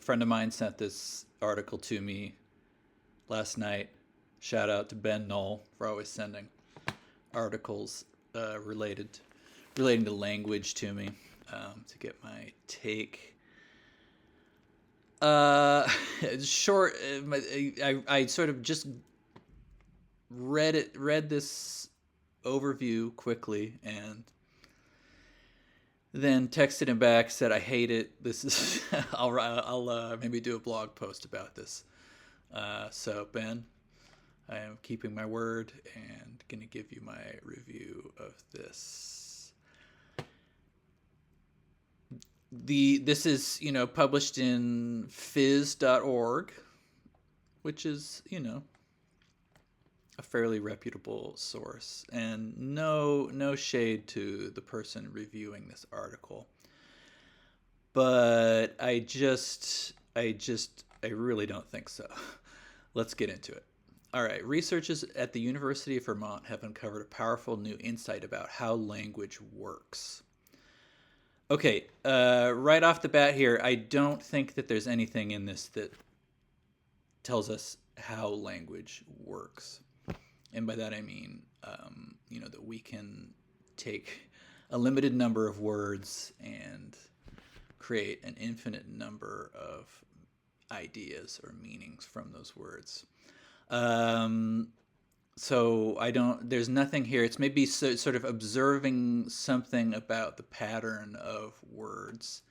A friend of mine sent this article to me last night. Shout out to Ben Knoll for always sending articles relating to language to me to get my take. Uh, short. I sort of just read this overview quickly and then texted him back, said I hate it. This is I'll maybe do a blog post about this. So Ben, I am keeping my word and gonna give you my review of this. This is published in phys.org, which is a fairly reputable source, and no shade to the person reviewing this article, but I really don't think so. Let's get into it. All right, researchers at the University of Vermont have uncovered a powerful new insight about how language works. Okay, right off the bat here, I don't think that there's anything in this that tells us how language works. And by that I mean, that we can take a limited number of words and create an infinite number of ideas or meanings from those words. So there's nothing here. It's maybe sort of observing something about the pattern of words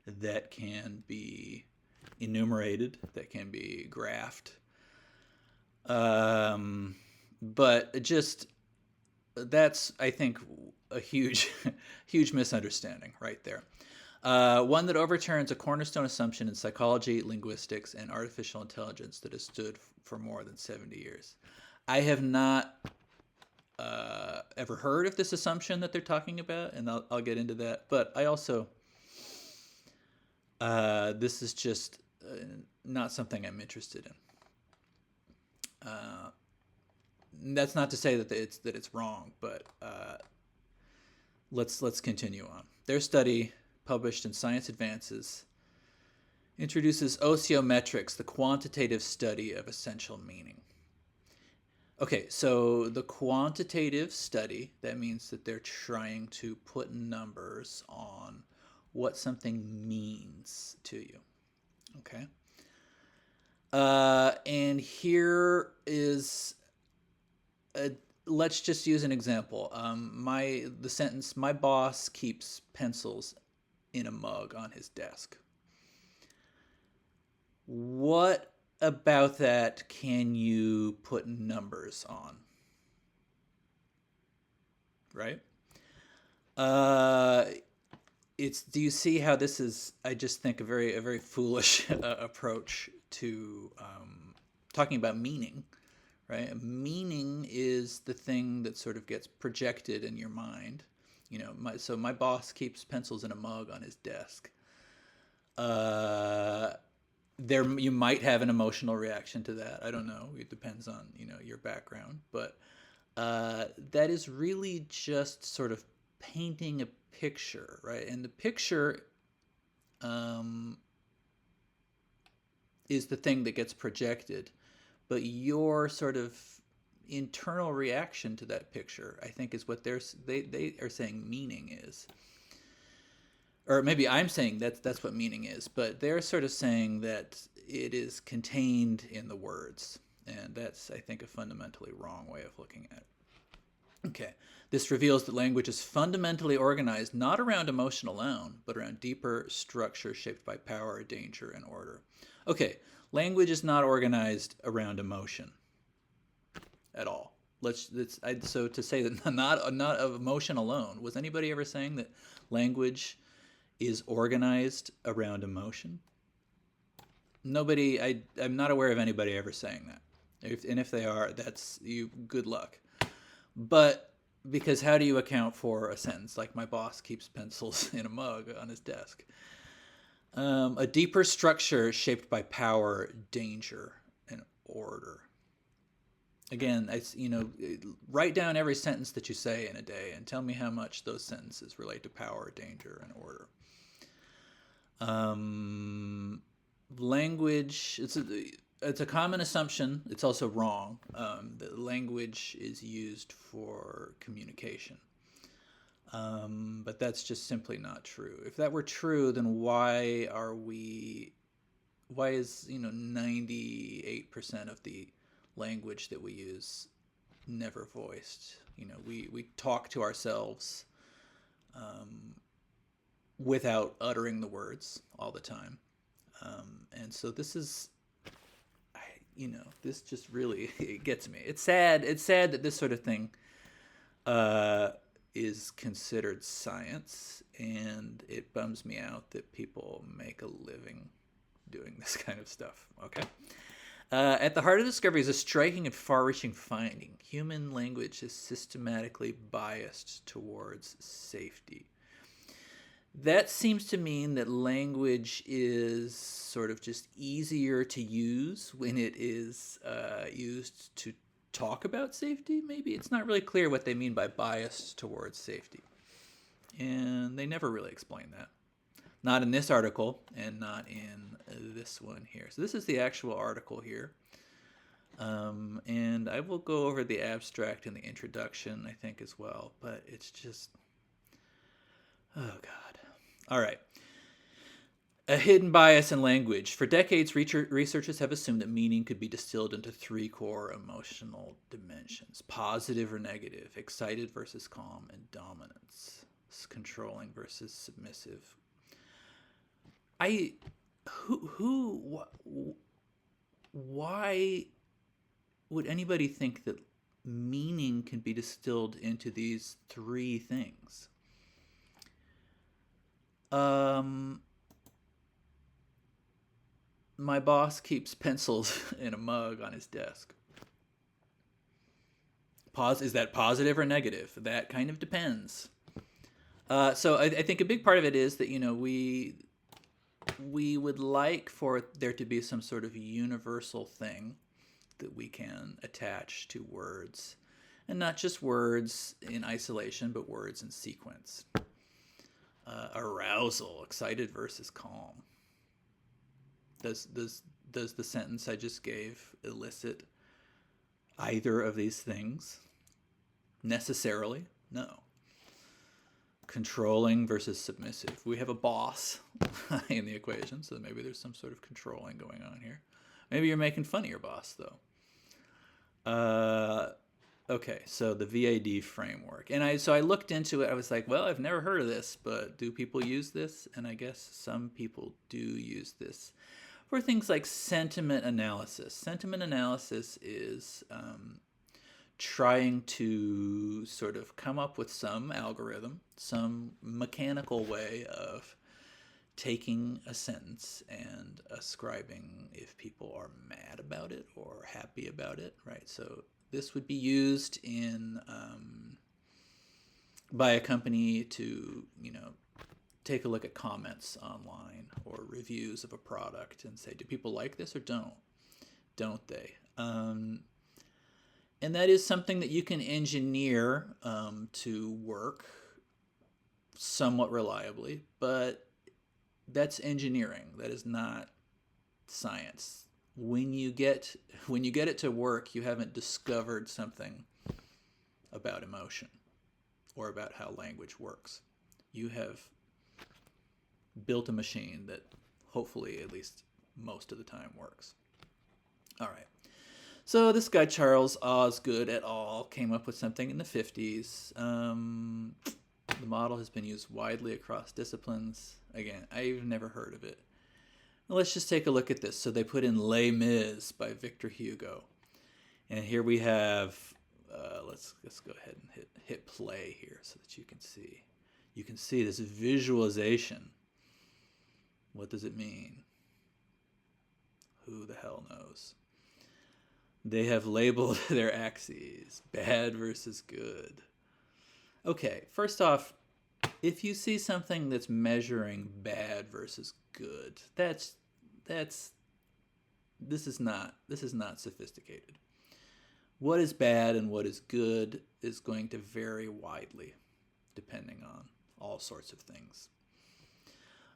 that can be enumerated, that can be graphed. But just that's, I think, a huge, huge misunderstanding right there. One that overturns a cornerstone assumption in psychology, linguistics, and artificial intelligence that has stood for more than 70 years. I have not ever heard of this assumption that they're talking about, and I'll get into that. But I also, this is just not something I'm interested in. That's not to say that it's wrong, but let's continue on. Their study, published in Science Advances, introduces Ousiometrics, the quantitative study of essential meaning. Okay, so the quantitative study, that means that they're trying to put numbers on what something means to you. Okay. And here is let's just use an example. The sentence, my boss keeps pencils in a mug on his desk. What about that can you put numbers on? Right? Do you see how this is, I just think, a very foolish approach to talking about meaning, right? Meaning is the thing that sort of gets projected in your mind. So my boss keeps pencils in a mug on his desk. You might have an emotional reaction to that. I don't know. It depends on your background, but that is really just sort of painting a picture, right? And the picture is the thing that gets projected, but your sort of internal reaction to that picture, I think, is what they are saying meaning is. Or maybe I'm saying that's what meaning is, but they're sort of saying that it is contained in the words, and that's, I think, a fundamentally wrong way of looking at it. Okay, this reveals that language is fundamentally organized not around emotion alone, but around deeper structure shaped by power, danger, and order. Okay, language is not organized around emotion at all. So to say that not of emotion alone, was anybody ever saying that language is organized around emotion? Nobody. I'm not aware of anybody ever saying that. If they are, that's you. Good luck. But because how do you account for a sentence like my boss keeps pencils in a mug on his desk? A deeper structure shaped by power, danger, and order. Again, write down every sentence that you say in a day and tell me how much those sentences relate to power, danger, and order. language, it's a common assumption. It's also wrong that language is used for communication. But that's just simply not true. If that were true, then why is 98% of the language that we use never voiced? We talk to ourselves without uttering the words all the time. And so this just really it gets me. It's sad that this sort of thing is considered science, and it bums me out that people make a living doing this kind of stuff. Okay. At the heart of the discovery is a striking and far-reaching finding. Human language is systematically biased towards safety. That seems to mean that language is sort of just easier to use when it is used to talk about safety, maybe. It's not really clear what they mean by biased towards safety. And they never really explain that. Not in this article, and not in this one here. So this is the actual article here. And I will go over the abstract and the introduction, I think, as well. But it's just... oh, God. All right. A hidden bias in language. For decades, researchers have assumed that meaning could be distilled into three core emotional dimensions: positive or negative, excited versus calm, and dominance, controlling versus submissive. Why would anybody think that meaning can be distilled into these three things? My boss keeps pencils in a mug on his desk. Is that positive or negative? That kind of depends. So I think a big part of it is that, we would like for there to be some sort of universal thing that we can attach to words. And not just words in isolation, but words in sequence. Arousal, excited versus calm. Does the sentence I just gave elicit either of these things? Necessarily? No. Controlling versus submissive. We have a boss in the equation, so maybe there's some sort of controlling going on here. Maybe you're making fun of your boss, though. Okay, so the VAD framework. And I looked into it. I was like, well, I've never heard of this, but do people use this? And I guess some people do use this for things like sentiment analysis. Sentiment analysis is trying to sort of come up with some algorithm, some mechanical way of taking a sentence and ascribing if people are mad about it or happy about it, right? So this would be used by a company to, take a look at comments online or reviews of a product and say, do people like this or don't they? And that is something that you can engineer to work somewhat reliably, but that's engineering. That is not science. When you get it to work, you haven't discovered something about emotion or about how language works. You have built a machine that hopefully at least most of the time works. All right. So this guy, Charles Osgood et al., came up with something in the 50s. The model has been used widely across disciplines. Again, I've never heard of it. Now let's just take a look at this. So they put in Les Mis by Victor Hugo. And here we have, let's go ahead and hit play here so that you can see. You can see this visualization. What does it mean? Who the hell knows? They have labeled their axes, bad versus good. Okay, first off, if you see something that's measuring bad versus good, this is not sophisticated. What is bad and what is good is going to vary widely, depending on all sorts of things.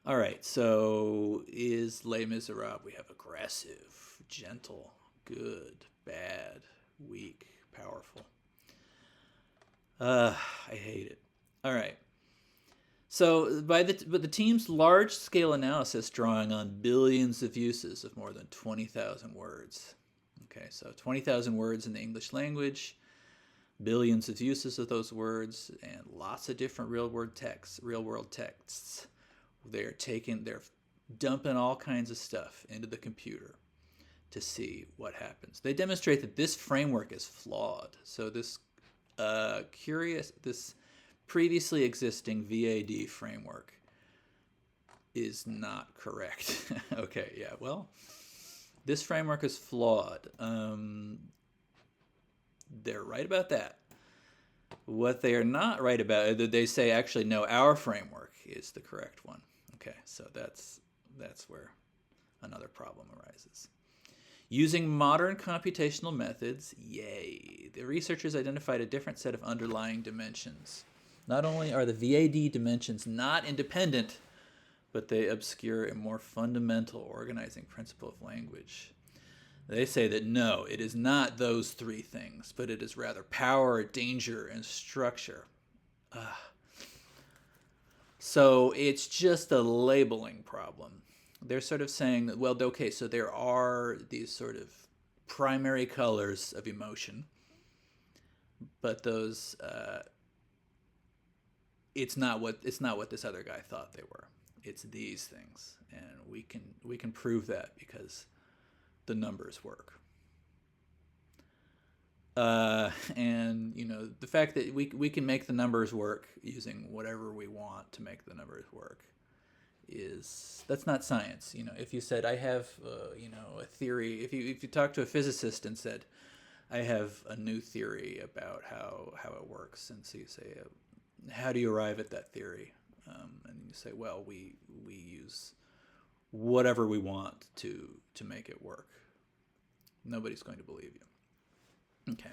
All right, so is Les Miserables? We have aggressive, gentle, good, bad, weak, powerful. I hate it. All right. So but the team's large-scale analysis drawing on billions of uses of more than 20,000 words. Okay, so 20,000 words in the English language, billions of uses of those words, and lots of different real-world texts. They're dumping all kinds of stuff into the computer to see what happens. They demonstrate that this framework is flawed. So this previously existing VAD framework is not correct. Okay, yeah, well, this framework is flawed. They're right about that. What they are not right about is that they say, actually, no, our framework is the correct one. Okay, so that's where another problem arises. Using modern computational methods, yay, the researchers identified a different set of underlying dimensions. Not only are the VAD dimensions not independent, but they obscure a more fundamental organizing principle of language. They say that no, it is not those three things, but it is rather power, danger, and structure. So it's just a labeling problem. They're sort of saying that, well, okay, so there are these sort of primary colors of emotion, but those it's not what this other guy thought they were. It's these things, and we can prove that because the numbers work. And the fact that we can make the numbers work using whatever we want to make the numbers work that's not science. If you said I have a theory, if you talk to a physicist and said I have a new theory about how it works, and so you say how do you arrive at that theory, and you say, well, we use whatever we want to make it work. Nobody's going to believe you. Okay.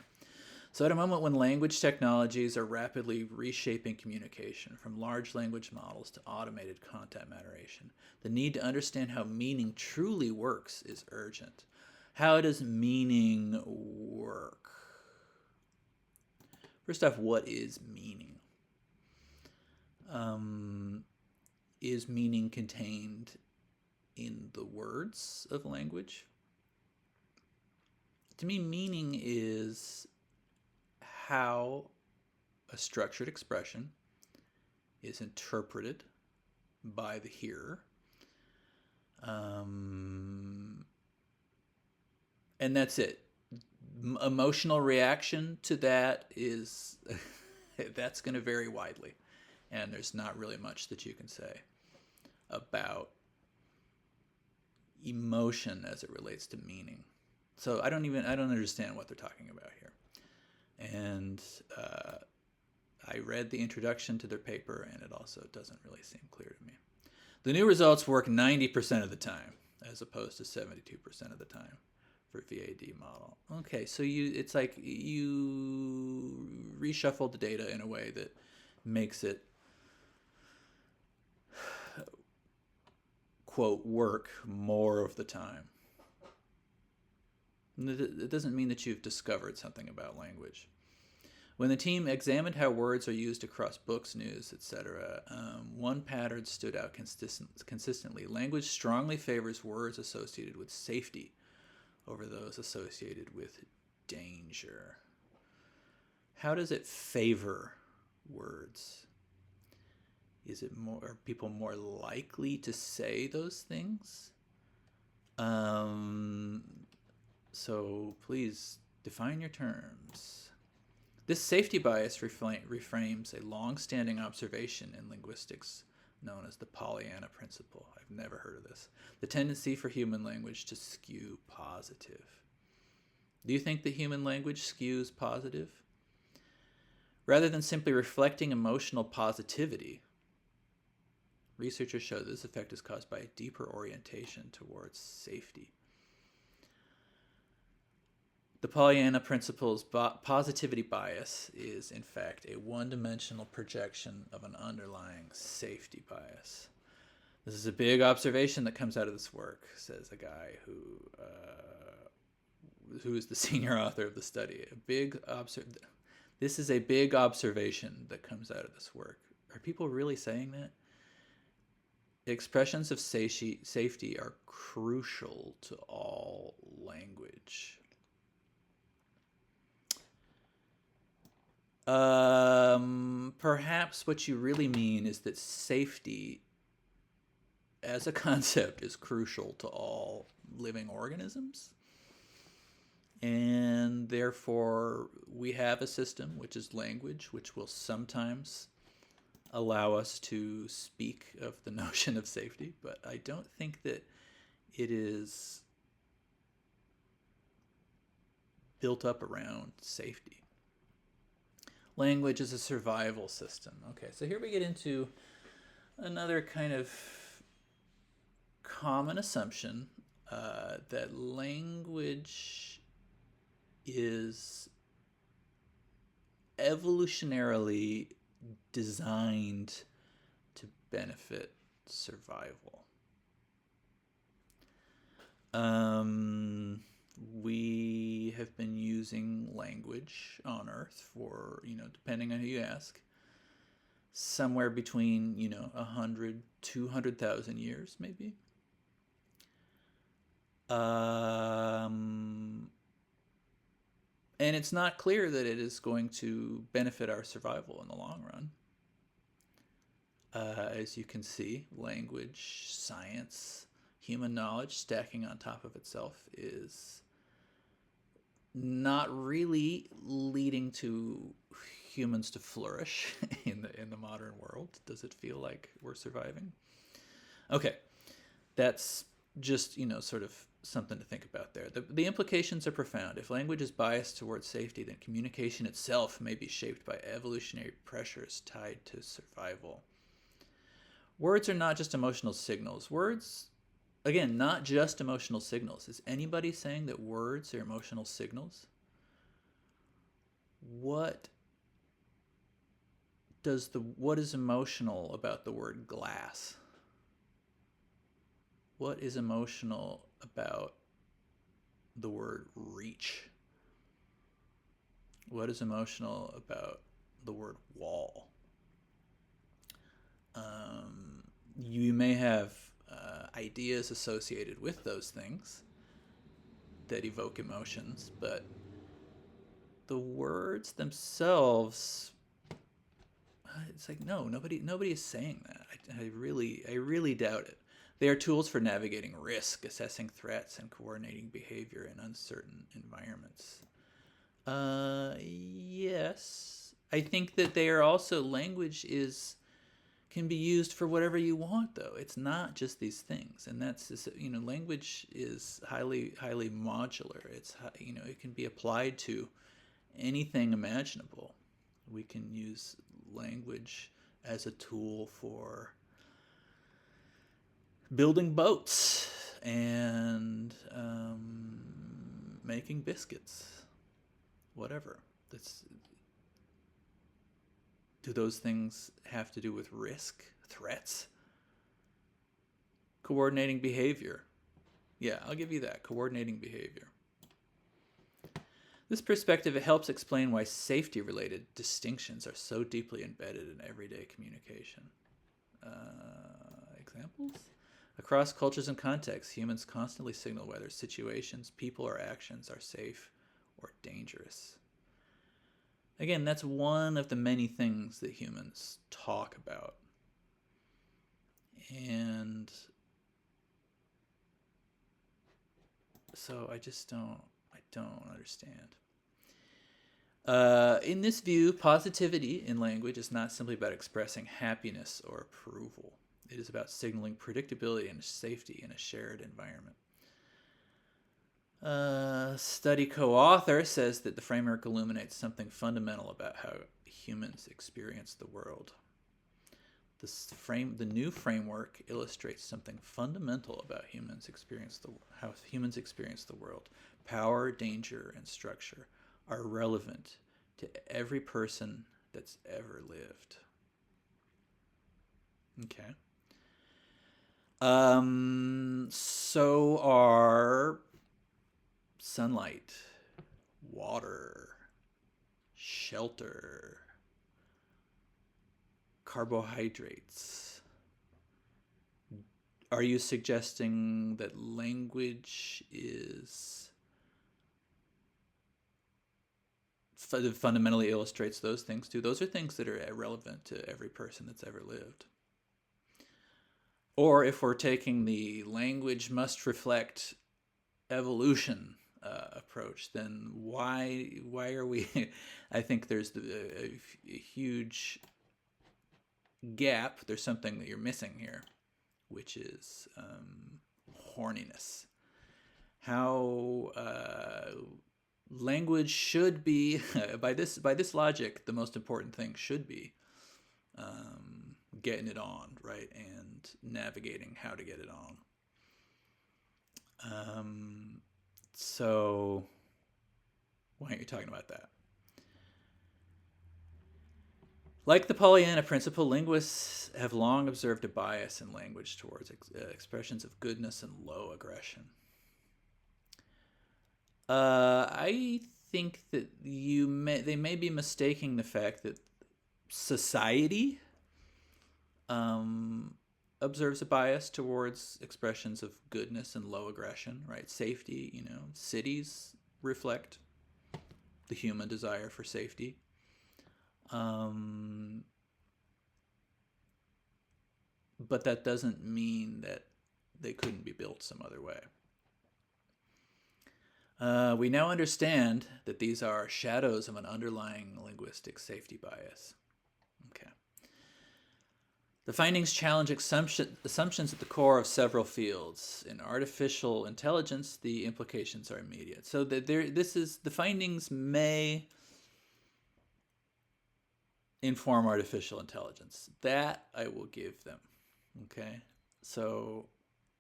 So at a moment when language technologies are rapidly reshaping communication from large language models to automated content moderation, the need to understand how meaning truly works is urgent. How does meaning work? First off, what is meaning? Is meaning contained in the words of language? To me, meaning is how a structured expression is interpreted by the hearer. And that's it. Emotional reaction to that is that's going to vary widely, and there's not really much that you can say about emotion as it relates to meaning. So I don't understand what they're talking about here. And I read the introduction to their paper, and it also doesn't really seem clear to me. The new results work 90% of the time, as opposed to 72% of the time for VAD model. Okay, so it's like you reshuffled the data in a way that makes it, quote, work more of the time. It doesn't mean that you've discovered something about language. When the team examined how words are used across books, news, etc., one pattern stood out consistently. Language strongly favors words associated with safety over those associated with danger. How does it favor words? Are people more likely to say those things? So please define your terms. This safety bias reframes a long-standing observation in linguistics known as the Pollyanna principle. I've never heard of this. The tendency for human language to skew positive. Do you think the human language skews positive? Rather than simply reflecting emotional positivity, researchers show this effect is caused by a deeper orientation towards safety. The Pollyanna principle's positivity bias is, in fact, a one-dimensional projection of an underlying safety bias. This is a big observation that comes out of this work, says a guy who is the senior author of the study. This is a big observation that comes out of this work. Are people really saying that? Expressions of safety are crucial to all language. Perhaps what you really mean is that safety as a concept is crucial to all living organisms. And therefore, we have a system, which is language, which will sometimes allow us to speak of the notion of safety. But I don't think that it is built up around safety. Language is a survival system. Okay, so here we get into another kind of common assumption that language is evolutionarily designed to benefit survival. We have been using language on Earth for, depending on who you ask, somewhere between, 100, 200,000 years, maybe. And it's not clear that it is going to benefit our survival in the long run. As you can see, language, science, human knowledge stacking on top of itself is not really leading to humans to flourish in the modern world. Does it feel like we're surviving? Okay, that's just, sort of something to think about there. The implications are profound. If language is biased towards safety, then communication itself may be shaped by evolutionary pressures tied to survival. Words are not just emotional signals. Words, again, not just emotional signals. Is anybody saying that words are emotional signals? What is emotional about the word glass? What is emotional about the word reach? What is emotional about the word wall? You may have ideas associated with those things that evoke emotions, but the words themselves, it's like, no, nobody is saying that. I really doubt it. They are tools for navigating risk, assessing threats, and coordinating behavior in uncertain environments. Yes. I think that they are also, language can be used for whatever you want, though. It's not just these things. And that's, language is highly modular. It's, it can be applied to anything imaginable. We can use language as a tool for building boats and making biscuits, whatever. Do those things have to do with risk, threats? Coordinating behavior. Yeah, I'll give you that. Coordinating behavior. This perspective, it helps explain why safety-related distinctions are so deeply embedded in everyday communication. Examples? Across cultures and contexts, humans constantly signal whether situations, people, or actions are safe or dangerous. Again, that's one of the many things that humans talk about. And so I don't understand. In this view, positivity in language is not simply about expressing happiness or approval. It is about signaling predictability and safety in a shared environment. Study co-author says that the framework illuminates something fundamental about how humans experience the world. The new framework illustrates something fundamental about how humans experience the world. Power, danger, and structure are relevant to every person that's ever lived. Okay. So are sunlight, water, shelter, carbohydrates. Are you suggesting that language is fundamentally illustrates those things too? Those are things that are relevant to every person that's ever lived. Or if we're taking the language must reflect evolution approach, then why are we? I think there's a huge gap. There's something that you're missing here, which is horniness. How language should be by this logic, the most important thing should be getting it on, right, and navigating how to get it on. So why aren't you talking about that? Like the Pollyanna principle, linguists have long observed a bias in language towards expressions of goodness and low aggression. I think that they may be mistaking the fact that society observes a bias towards expressions of goodness and low aggression, right? Safety, cities reflect the human desire for safety. But that doesn't mean that they couldn't be built some other way. We now understand that these are shadows of an underlying linguistic safety bias. Okay. The findings challenge assumptions at the core of several fields. In artificial intelligence, the implications are immediate. So the findings may inform artificial intelligence. That I will give them. Okay? So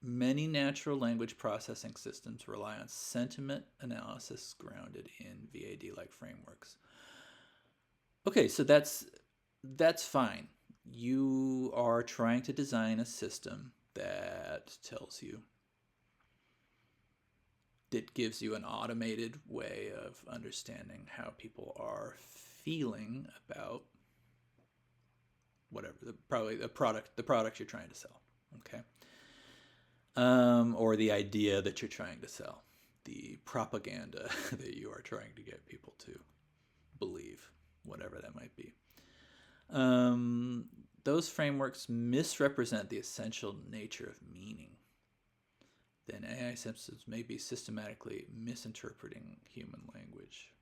many natural language processing systems rely on sentiment analysis grounded in VAD-like frameworks. Okay, so that's fine. You are trying to design a system that gives you an automated way of understanding how people are feeling about whatever, probably the product you're trying to sell. Okay. Or the idea that you're trying to sell, the propaganda that you are trying to get people to believe, whatever that might be. Those frameworks misrepresent the essential nature of meaning. Then AI systems may be systematically misinterpreting human language.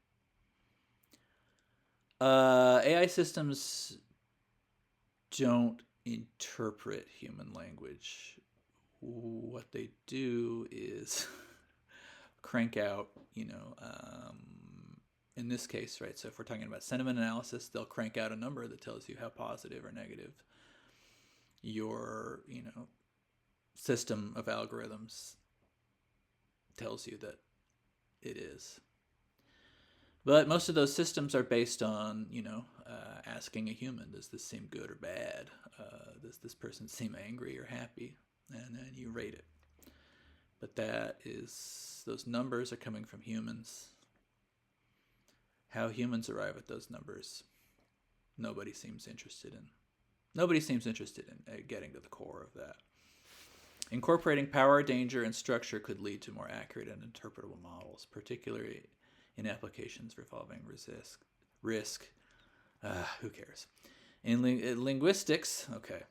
AI systems don't interpret human language. What they do is crank out, in this case, right? So if we're talking about sentiment analysis, they'll crank out a number that tells you how positive or negative your, system of algorithms tells you that it is. But most of those systems are based on, asking a human, does this seem good or bad? Does this person seem angry or happy? And then you rate it. But those numbers are coming from humans. How humans arrive at those numbers, nobody seems interested in getting to the core of that. Incorporating power, danger, and structure could lead to more accurate and interpretable models, particularly in applications involving risk. Who cares? In linguistics, okay,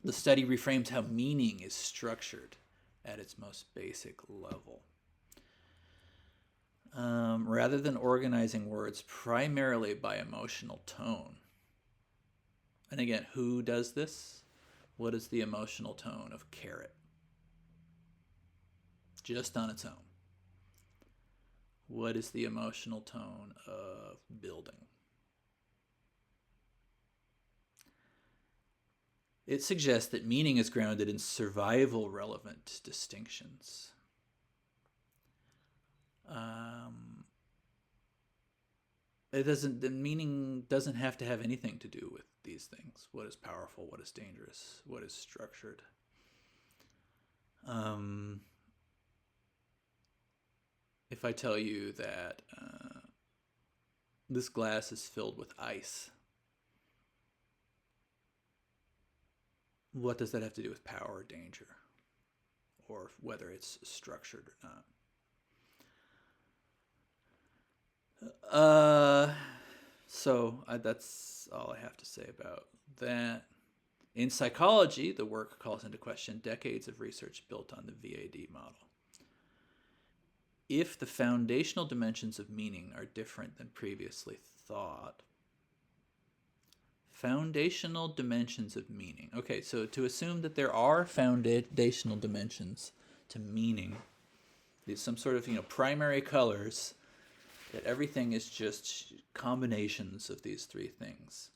the study reframes how meaning is structured at its most basic level. Rather than organizing words primarily by emotional tone. And again, who does this? What is the emotional tone of carrot? Just on its own. What is the emotional tone of building? It suggests that meaning is grounded in survival relevant distinctions. The meaning doesn't have to have anything to do with these things. What is powerful? What is dangerous? What is structured? Um, if I tell you that this glass is filled with ice, what does that have to do with power or danger, or whether it's structured or not? That's all I have to say about that. In psychology, the work calls into question decades of research built on the VAD model. If the foundational dimensions of meaning are different than previously thought, foundational dimensions of meaning. Okay, so to assume that there are foundational dimensions to meaning, some sort of primary colors, that everything is just combinations of these three things.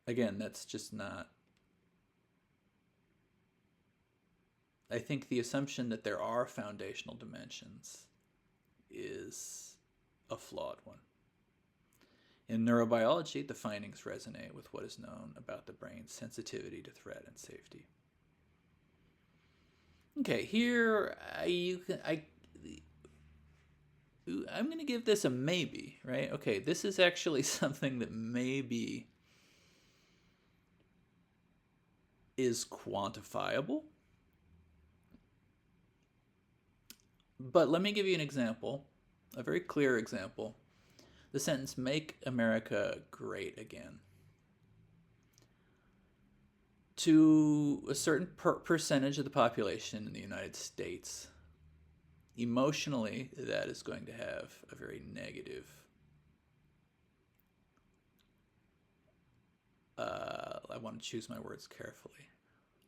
Again, that's just not. I think the assumption that there are foundational dimensions is a flawed one. In neurobiology, the findings resonate with what is known about the brain's sensitivity to threat and safety. Okay, here I'm going to give this a maybe, right? Okay, this is actually something that maybe is quantifiable. But let me give you an example, a very clear example. The sentence, "Make America Great Again." To a certain percentage of the population in the United States, emotionally, that is going to have a very negative I want to choose my words carefully.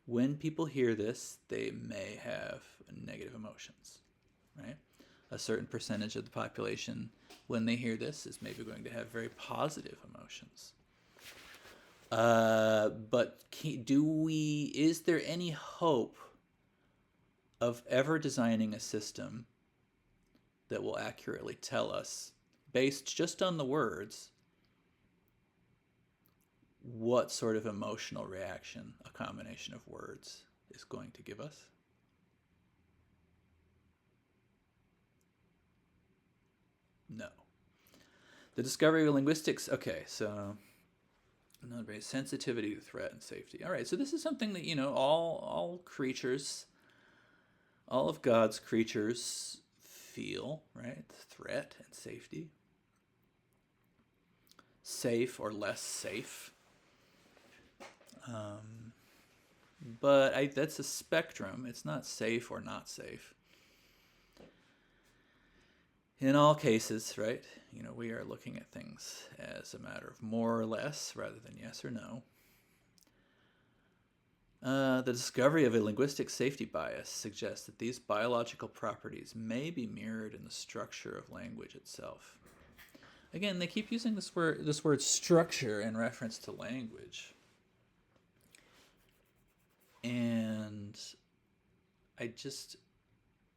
When people hear this, they may have negative emotions, right? A certain percentage of the population, when they hear this, is maybe going to have very positive emotions. But is there any hope of ever designing a system that will accurately tell us, based just on the words, what sort of emotional reaction a combination of words is going to give us? No. The discovery of linguistics. Okay, so sensitivity to threat and safety. All right, so this is something that all creatures, all of God's creatures feel, right? Threat and safety. Safe or less safe. But that's a spectrum. It's not safe or not safe. In all cases, right, we are looking at things as a matter of more or less rather than yes or no. The discovery of a linguistic safety bias suggests that these biological properties may be mirrored in the structure of language itself. Again, they keep using this word structure in reference to language. And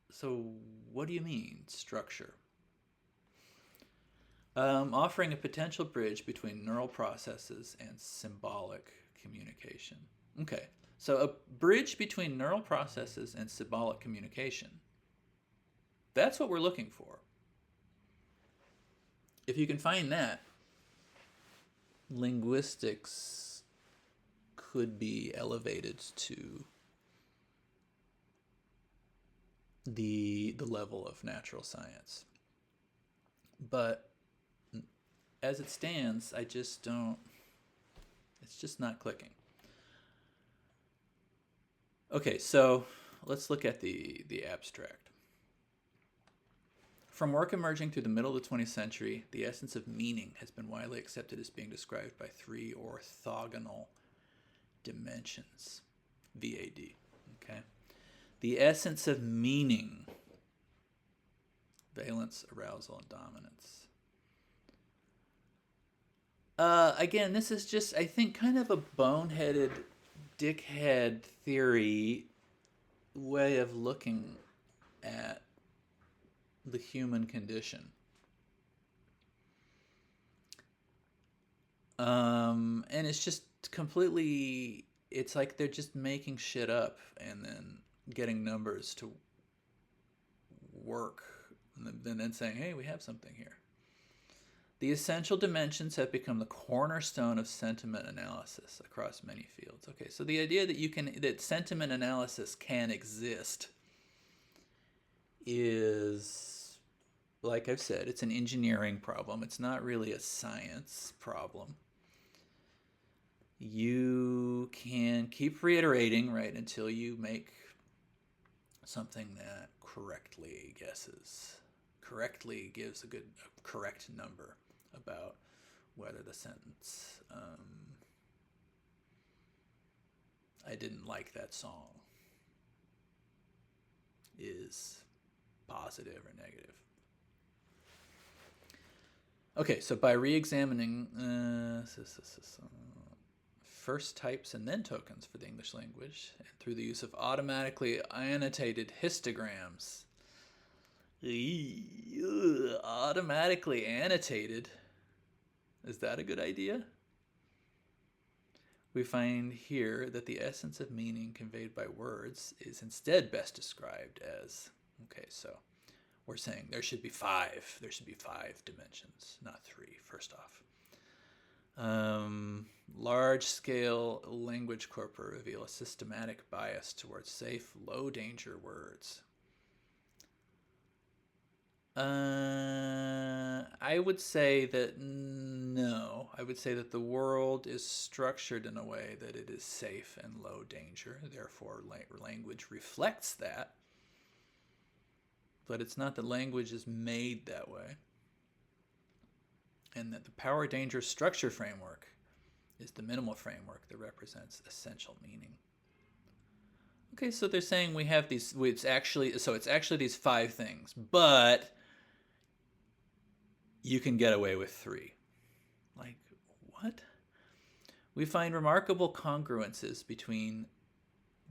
so what do you mean, structure? Offering a potential bridge between neural processes and symbolic communication. Okay, so a bridge between neural processes and symbolic communication. That's what we're looking for. If you can find that, linguistics could be elevated to the level of natural science. But as it stands, it's just not clicking. Okay, so let's look at the abstract. From work emerging through the middle of the 20th century, the essence of meaning has been widely accepted as being described by three orthogonal dimensions, VAD. Okay, the essence of meaning, valence, arousal, and dominance. Again, this is just, I think, kind of a boneheaded, dickhead theory way of looking at the human condition. And it's just completely, it's like they're just making shit up and then getting numbers to work and then saying, hey, we have something here. The essential dimensions have become the cornerstone of sentiment analysis across many fields. Okay, so the idea that sentiment analysis can exist is, like I've said, it's an engineering problem. It's not really a science problem. You can keep reiterating, right, until you make something that correctly gives a correct number about whether the sentence, I didn't like that song, is positive or negative. Okay, so by re-examining first types and then tokens for the English language, and through the use of automatically annotated histograms. Automatically annotated. Is that a good idea? We find here that the essence of meaning conveyed by words is instead best described as, okay, so we're saying there should be five dimensions, not three, first off. Large-scale language corpora reveal a systematic bias towards safe, low-danger words. I would say that no. I would say that the world is structured in a way that it is safe and low danger. Therefore, language reflects that. But it's not that language is made that way. And that the power danger structure framework is the minimal framework that represents essential meaning. Okay, so they're saying we have these, it's actually these five things, but you can get away with three. Like, what? We find remarkable congruences between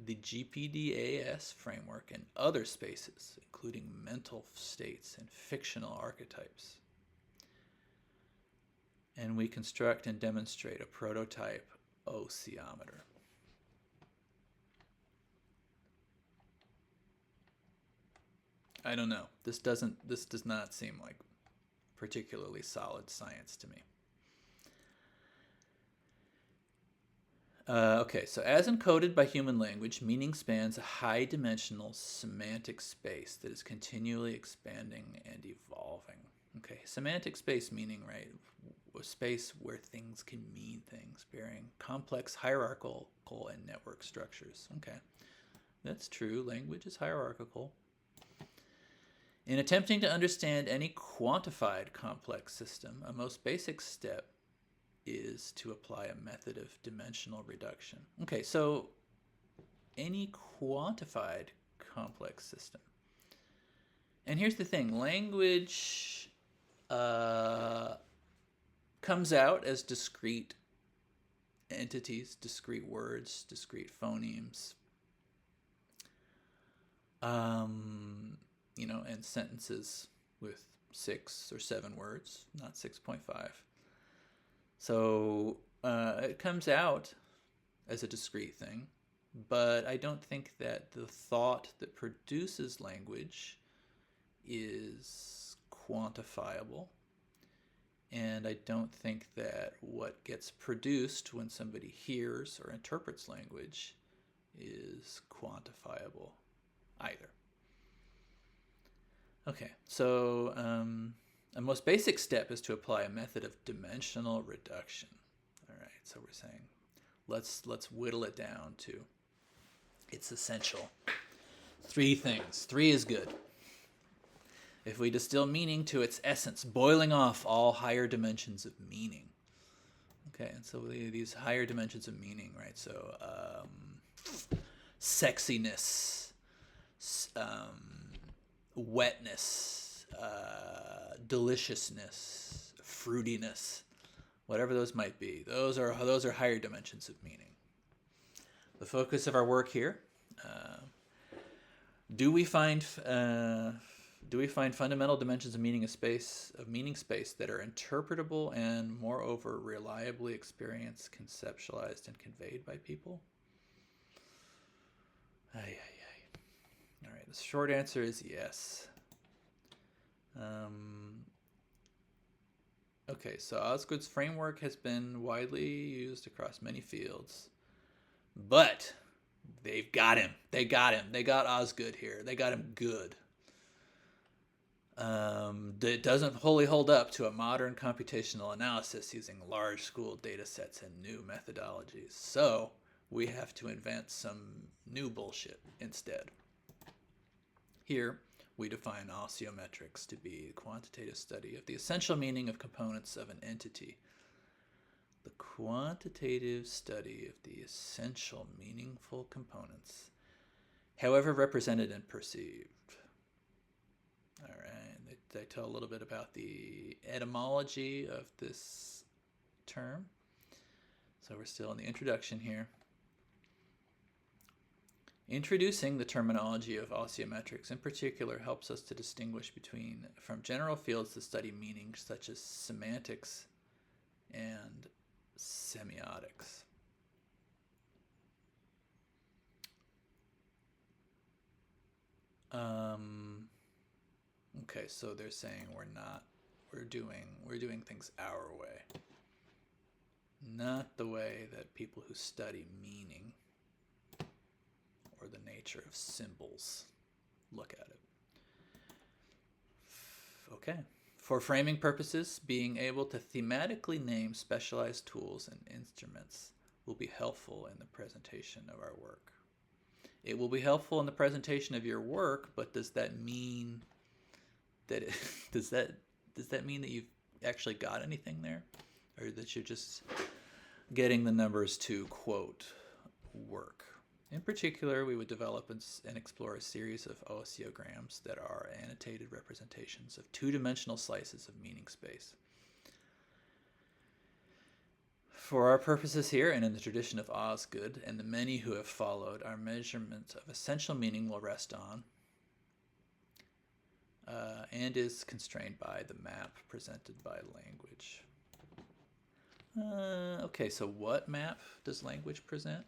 the GPDAS framework and other spaces, including mental states and fictional archetypes. And we construct and demonstrate a prototype Ousiometer. I don't know. This does not seem like particularly solid science to me. Okay, so as encoded by human language, meaning spans a high-dimensional semantic space that is continually expanding and evolving. Okay, semantic space meaning, right, a space where things can mean things, bearing complex hierarchical and network structures. Okay, that's true. Language is hierarchical. In attempting to understand any quantified complex system, a most basic step is to apply a method of dimensional reduction. Okay, so any quantified complex system. And here's the thing, language comes out as discrete entities, discrete words, discrete phonemes. And sentences with 6 or 7 words, not 6.5. So it comes out as a discrete thing, but I don't think that the thought that produces language is quantifiable. And I don't think that what gets produced when somebody hears or interprets language is quantifiable either. Okay, so a most basic step is to apply a method of dimensional reduction. All right, so we're saying let's whittle it down to its essential 3 things. 3 is good. If we distill meaning to its essence, boiling off all higher dimensions of meaning. Okay, and so these higher dimensions of meaning, right? So sexiness, wetness, deliciousness, fruitiness, whatever those might be. Those are higher dimensions of meaning. The focus of our work here. Do we find Do we find fundamental dimensions of meaning space that are interpretable and moreover reliably experienced, conceptualized, and conveyed by people? All right, the short answer is yes. Okay, so Osgood's framework has been widely used across many fields, but they've got him. They got him. They got Osgood here. They got him good. It doesn't wholly hold up to a modern computational analysis using large school data sets and new methodologies. So we have to invent some new bullshit instead. Here, we define Ousiometrics to be a quantitative study of the essential meaning of components of an entity. The quantitative study of the essential meaningful components, however represented and perceived. All right, they tell a little bit about the etymology of this term. So we're still in the introduction here. Introducing the terminology of Ousiometrics in particular helps us to distinguish from general fields that study meaning such as semantics and semiotics. Okay, so they're saying we're doing things our way, not the way that people who study meaning or the nature of symbols look at it. Okay. For framing purposes, being able to thematically name specialized tools and instruments will be helpful in the presentation of our work. It will be helpful in the presentation of your work, but does that mean that does that mean that you've actually got anything there, or that you're just getting the numbers to quote work? In particular, we would develop and explore a series of osiograms that are annotated representations of two-dimensional slices of meaning space. For our purposes here, and in the tradition of Osgood and the many who have followed, our measurement of essential meaning will rest on and is constrained by the map presented by language. Okay, so what map does language present?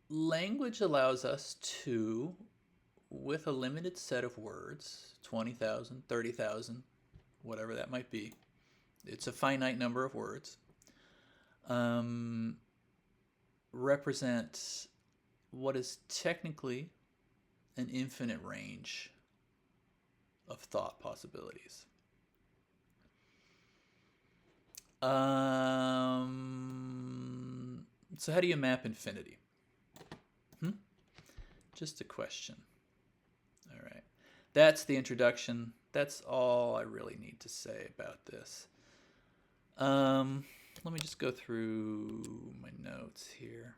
Language allows us to, with a limited set of words, 20,000, 30,000, whatever that might be, it's a finite number of words, represent what is technically an infinite range of thought possibilities. So how do you map infinity? Just a question. All right. That's the introduction. That's all I really need to say about this. Let me just go through my notes here.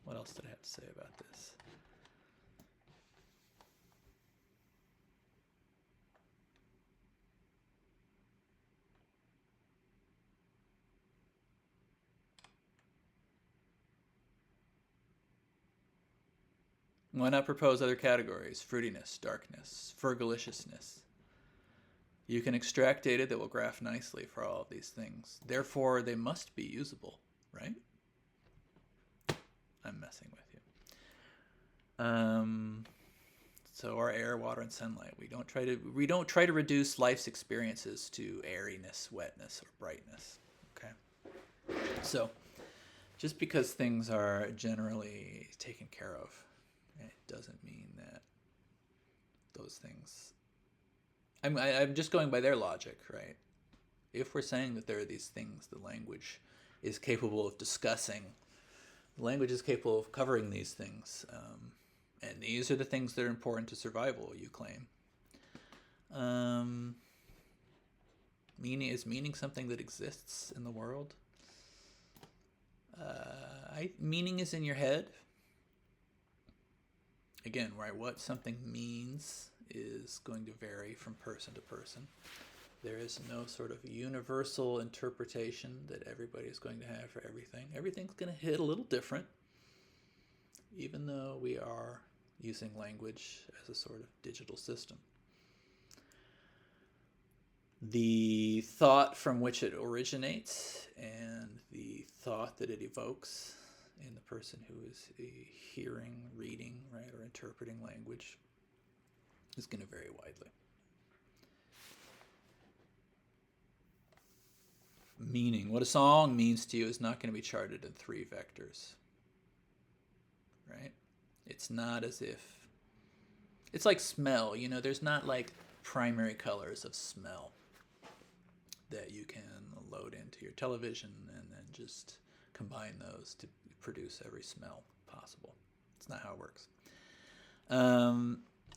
What else did I have to say about this? Why not propose other categories? Fruitiness, darkness, fergaliciousness. You can extract data that will graph nicely for all of these things. Therefore, they must be usable, right? I'm messing with you. So our air, water, and sunlight. We don't try to reduce life's experiences to airiness, wetness, or brightness. Okay. So, just because things are generally taken care of, it doesn't mean that those things. I'm just going by their logic, right? If we're saying that there are these things the language is capable of discussing, the language is capable of covering these things, and these are the things that are important to survival, you claim. Meaning something that exists in the world? Meaning is in your head. Again, right, what something means is going to vary from person to person. There is no sort of universal interpretation that everybody is going to have for everything. Everything's going to hit a little different, even though we are using language as a sort of digital system. The thought from which it originates and the thought that it evokes in the person who is hearing, reading, right, or interpreting language is going to vary widely. Meaning, what a song means to you is not going to be charted in 3 vectors, right? It's not as if, it's like smell, you know, there's not like primary colors of smell that you can load into your television and then just combine those to produce every smell possible. It's not how it works.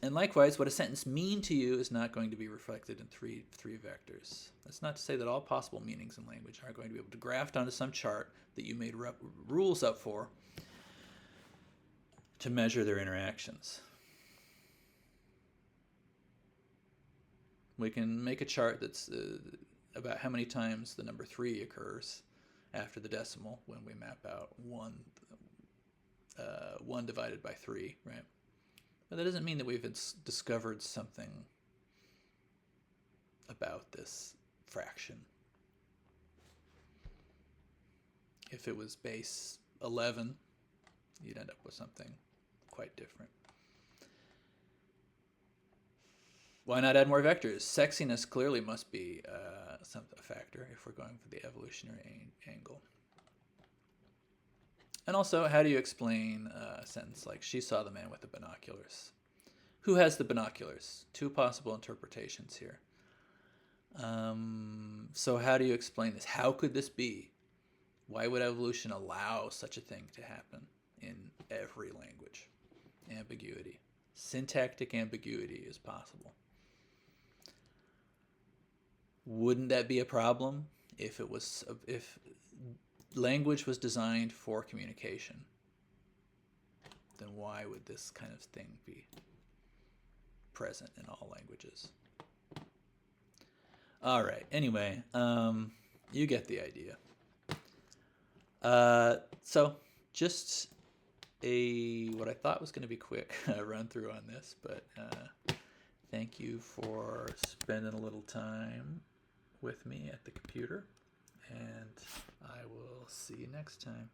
And likewise, what a sentence mean to you is not going to be reflected in three vectors. That's not to say that all possible meanings in language are going to be able to graft onto some chart that you made rules up for to measure their interactions. We can make a chart that's about how many times the number 3 occurs after the decimal when we map out 1 divided by 3, right? But that doesn't mean that we've discovered something about this fraction. If it was base 11, you'd end up with something quite different. Why not add more vectors? Sexiness clearly must be a factor if we're going for the evolutionary angle. And also, how do you explain a sentence like, she saw the man with the binoculars? Who has the binoculars? 2 possible interpretations here. So how do you explain this? How could this be? Why would evolution allow such a thing to happen in every language? Ambiguity. Syntactic ambiguity is possible. Wouldn't that be a problem if language was designed for communication? Then why would this kind of thing be present in all languages? All right. Anyway, you get the idea. So just what I thought was going to be quick run through on this, but thank you for spending a little time with me at the computer, and I will see you next time.